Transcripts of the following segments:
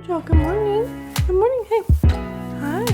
Joe, good morning. Good morning. Hey. Hi.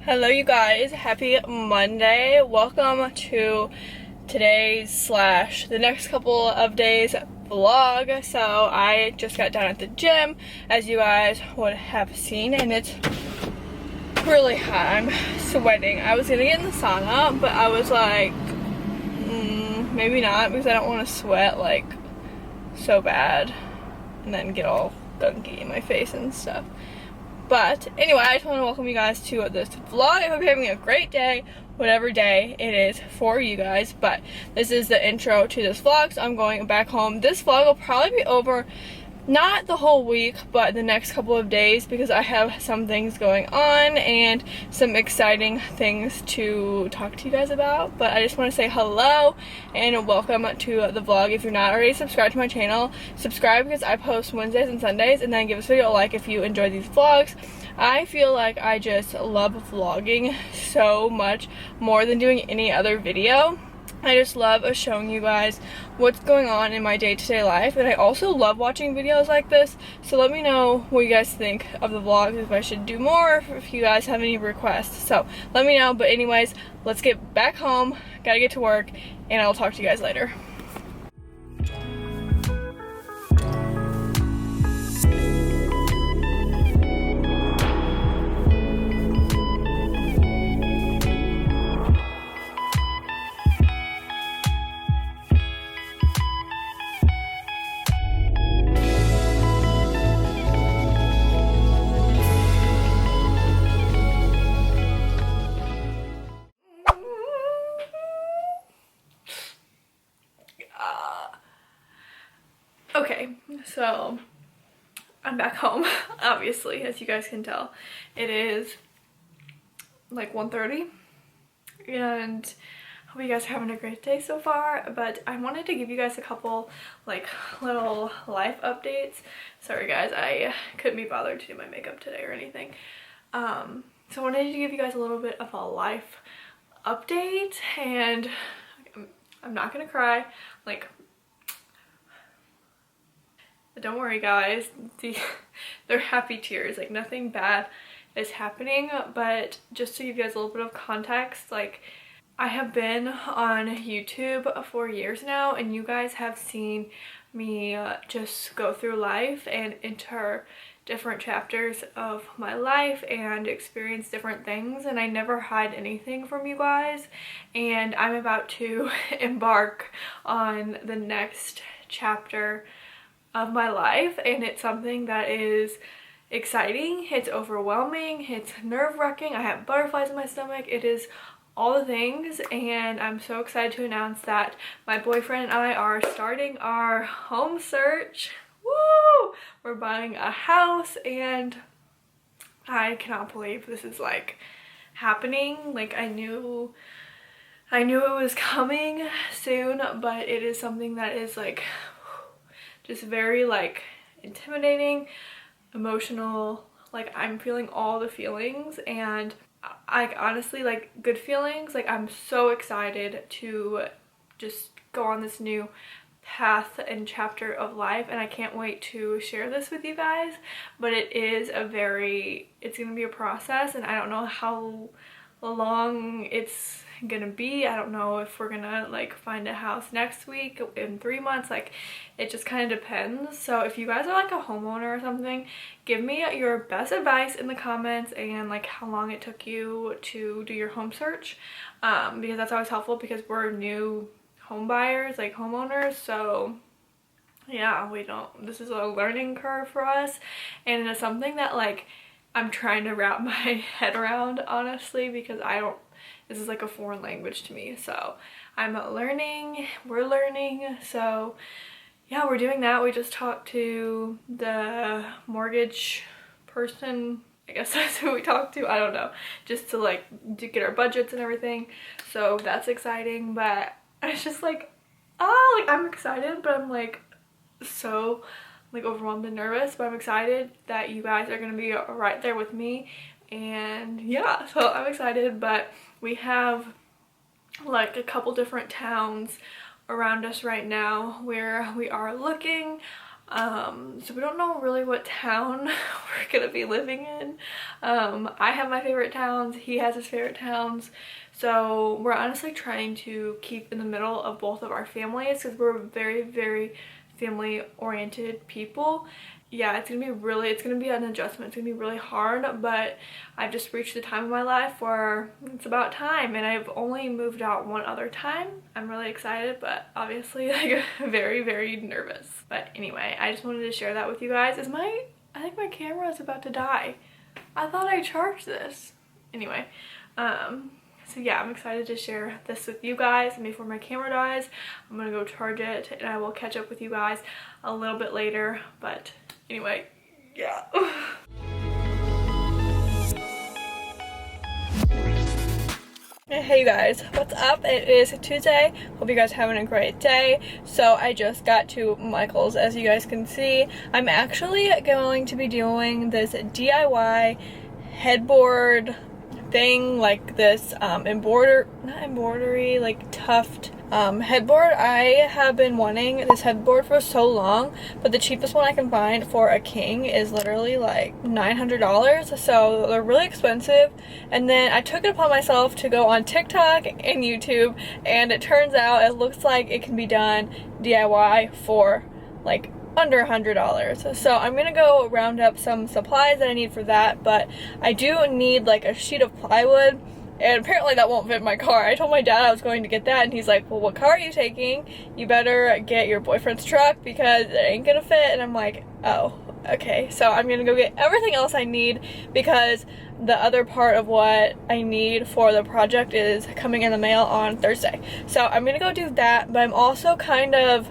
Hello you guys, happy Monday. Welcome to today's / the next couple of days vlog. So I just got done at the gym, as you guys would have seen, and it's really hot. I'm sweating. I was gonna get in the sauna, but I was like, maybe not, because I don't want to sweat like so bad and then get all gunky in my face and stuff. But anyway, I just want to welcome you guys to this vlog. I hope you're having a great day, whatever day it is for you guys. But this is the intro to this vlog, so I'm going back home. This vlog will probably be over, not the whole week, but the next couple of days, because I have some things going on and some exciting things to talk to you guys about. But I just want to say hello and welcome to the vlog. If you're not already subscribed to my channel, subscribe, because I post Wednesdays and Sundays, and then give this video a like if you enjoy these vlogs. I feel like I just love vlogging so much more than doing any other video. I just love showing you guys what's going on in my day-to-day life, and I also love watching videos like this. So let me know what you guys think of the vlogs, if I should do more, if you guys have any requests. So let me know. But anyways, let's get back home, gotta get to work, and I'll talk to you guys later. Okay, so I'm back home, obviously, as you guys can tell. It is like 1:30, and I hope you guys are having a great day so far. But I wanted to give you guys a couple like little life updates. Sorry guys, I couldn't be bothered to do my makeup today or anything. So I wanted to give you guys a little bit of a life update, and I'm not gonna cry, like, don't worry guys, they're happy tears, like nothing bad is happening. But just to give you guys a little bit of context, like, I have been on YouTube for years now, and you guys have seen me just go through life and enter different chapters of my life and experience different things, and I never hide anything from you guys. And I'm about to embark on the next chapter of my life, and it's something that is exciting, it's overwhelming, it's nerve-wracking, I have butterflies in my stomach, it is all the things. And I'm so excited to announce that my boyfriend and I are starting our home search. Woo! We're buying a house, and I cannot believe this is like happening. Like, I knew it was coming soon, but it is something that is like just very like intimidating, emotional. Like, I'm feeling all the feelings, and I honestly, like, good feelings. Like, I'm so excited to just go on this new path and chapter of life, and I can't wait to share this with you guys. But it is it's gonna be a process, and I don't know how long it's gonna be. I don't know if we're gonna like find a house next week, in 3 months, like it just kind of depends. So if you guys are like a homeowner or something, give me your best advice in the comments, and like how long it took you to do your home search, because that's always helpful, because we're new home buyers, like homeowners. So yeah, this is a learning curve for us, and it's something that like I'm trying to wrap my head around, honestly, because this is like a foreign language to me. So we're learning. So yeah, we're doing that. We just talked to the mortgage person, I guess that's who we talked to, I don't know, just to get our budgets and everything. So that's exciting, but it's just like, I'm excited, but I'm like so overwhelmed and nervous, but I'm excited that you guys are gonna be right there with me. And yeah, so I'm excited. But we have like a couple different towns around us right now where we are looking. So we don't know really what town we're gonna be living in. I have my favorite towns, he has his favorite towns, so we're honestly trying to keep in the middle of both of our families, because we're very, very family oriented people. Yeah, it's gonna be an adjustment. It's gonna be really hard, but I've just reached the time in my life where it's about time, and I've only moved out one other time. I'm really excited, but obviously like very, very nervous. But anyway, I just wanted to share that with you guys. I think my camera is about to die. I thought I charged this. Anyway, so yeah, I'm excited to share this with you guys. And before my camera dies, I'm gonna go charge it, and I will catch up with you guys a little bit later. But anyway, yeah. Hey guys, what's up? It is Tuesday. Hope you guys are having a great day. So I just got to Michael's, as you guys can see. I'm actually going to be doing this DIY headboard thing, like this embroidery, like tuft headboard. I have been wanting this headboard for so long, but the cheapest one I can find for a king is literally like $900, so they're really expensive. And then I took it upon myself to go on TikTok and YouTube, and it turns out it looks like it can be done DIY for like under $100. So I'm gonna go round up some supplies that I need for that, but I do need like a sheet of plywood, and apparently that won't fit my car. I told my dad I was going to get that, and he's like, well, what car are you taking? You better get your boyfriend's truck because it ain't gonna fit. And I'm like, oh, okay. So I'm gonna go get everything else I need, because the other part of what I need for the project is coming in the mail on Thursday. So I'm gonna go do that, but I'm also kind of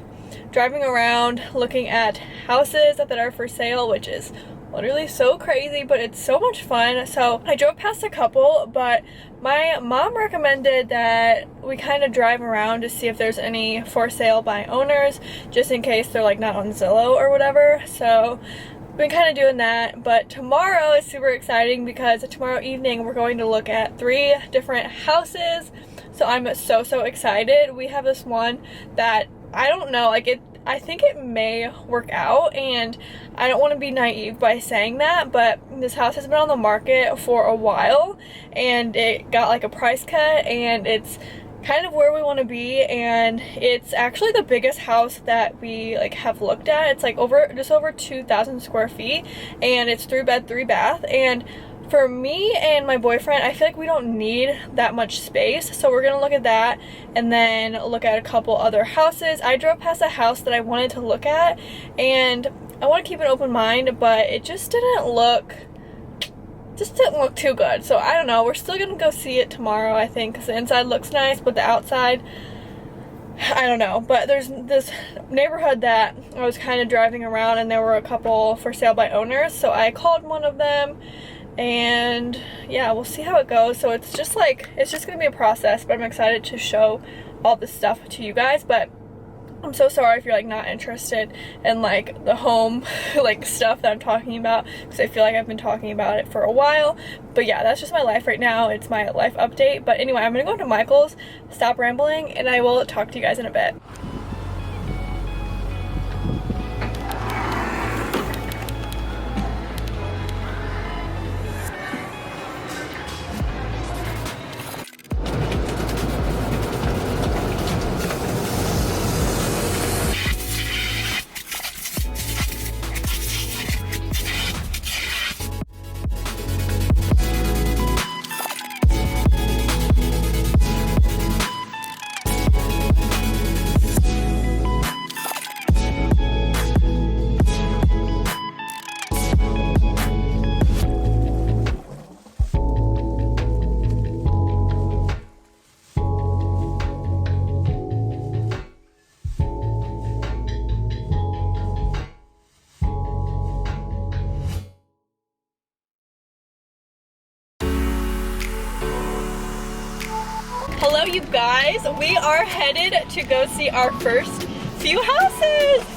driving around looking at houses that are for sale, which is literally so crazy, but it's so much fun. So I drove past a couple, but my mom recommended that we kind of drive around to see if there's any for sale by owners, just in case they're like not on Zillow or whatever. So I've been kind of doing that. But tomorrow is super exciting, because tomorrow evening we're going to look at 3 different houses. So I'm so excited. We have this one that I don't know, I think it may work out, and I don't want to be naive by saying that, but this house has been on the market for a while, and it got like a price cut, and it's kind of where we want to be, and it's actually the biggest house that we like have looked at. It's like just over 2,000 square feet, and it's 3-bed, 3-bath, and for me and my boyfriend, I feel like we don't need that much space, so we're gonna look at that and then look at a couple other houses. I drove past a house that I wanted to look at, and I want to keep an open mind, but it just didn't look too good. So I don't know, we're still gonna go see it tomorrow, I think, because the inside looks nice, but the outside, I don't know. But there's this neighborhood that I was kind of driving around, and there were a couple for sale by owners, so I called one of them. And yeah, we'll see how it goes. So it's just gonna be a process, but I'm excited to show all this stuff to you guys. But I'm so sorry if you're like not interested in like the home like stuff that I'm talking about, because I feel like I've been talking about it for a while. But yeah, that's just my life right now. It's my life update. But anyway, I'm gonna go to Michael's, stop rambling, and I will talk to you guys in a bit. now you guys, we are headed to go see our first few houses.